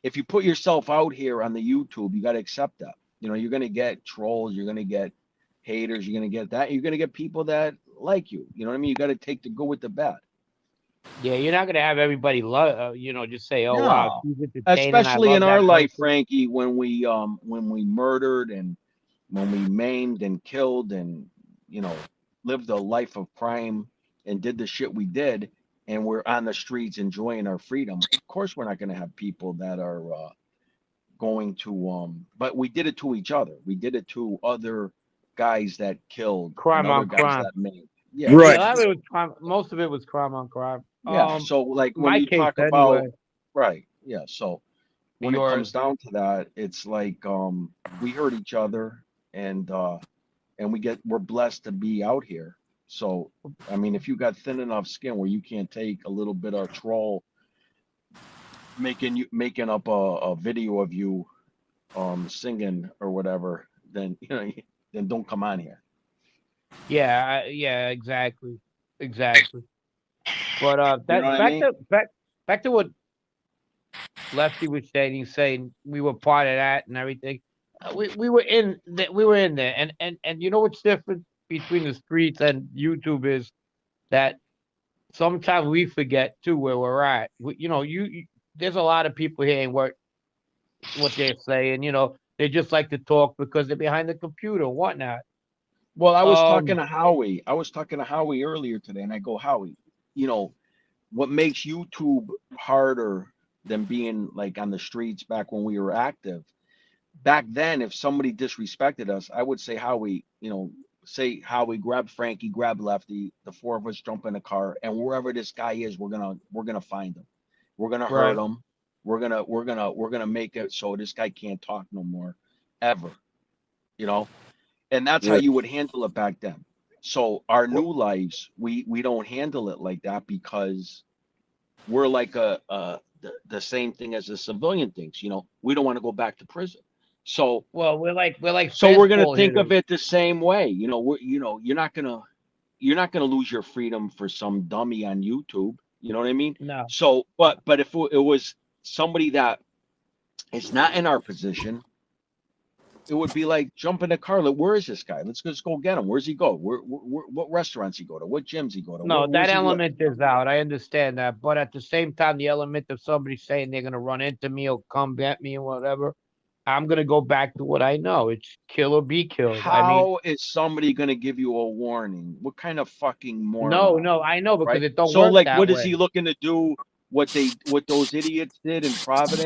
if you put yourself out here on the YouTube, you got to accept that. You know, you're going to get trolls, you're going to get haters, you're going to get that. You're going to get people that like you. You know what I mean? You got to take the good with the bad. Yeah, you're not gonna have everybody love, just say, "Oh wow, No, she's entertaining. I especially love in our that life, person." Frankie, when we murdered and when we maimed and killed and you know lived a life of crime and did the shit we did, and we're on the streets enjoying our freedom. Of course, we're not going to have people that are going to but we did it to each other. We did it to other guys that killed and Crime other on guys crime. that maimed. Yeah, Yeah, Right. a lot of it was crime. Most of it was crime on crime. yeah. So like when My you case talk about anyway. right, yeah. So when it comes Yours. down to that, it's like we hurt each other and we're blessed to be out here. So I mean if you got thin enough skin where you can't take a little bit of troll making up a video of you singing or whatever, then then don't come on here. Yeah, yeah, exactly, exactly. But You know that what I mean? back to what Lefty was saying. He's saying we were part of that and everything. We were in we were in there, and you know what's different between the streets and YouTube is that sometimes we forget too where we're at. There's a lot of people here and what they're saying. They just like to talk because they're behind the computer and whatnot. Well, I was talking Um, to Howie. I was talking to Howie earlier today, and I go, Howie, you know, what makes YouTube harder than being like on the streets back when we were active? Back then, if somebody disrespected us, I would say Howie, say Howie, grab Frankie, grab Lefty, the four of us jump in a car, and wherever this guy is, we're gonna find him. We're gonna hurt right, him. We're gonna make it so this guy can't talk no more, ever. You know, and that's how Yeah. you would handle it back then. So our well, new lives, we don't handle it like that because we're like the same thing as the civilian thinks. We don't want to go back to prison. So we're like we're gonna fastball think of hitters. it the same way. You're not gonna lose your freedom for some dummy on YouTube. You know what I mean? No, So, but if it was somebody that is not in our position, it would be like jump in the car. Like, where is this guy? Let's just go get him. Where's he go? What restaurants he go to? What gyms he go to? no, that Where's he live? element is out. I understand that, but at the same time, the element of somebody saying they're gonna run into me or come at me and whatever, I'm gonna go back to what I know. It's kill or be killed. I mean, How is somebody gonna give you a warning? What kind of fucking no, moron, no, I know because right? it don't So work like, that what is he way. looking to do? What those idiots did in Providence?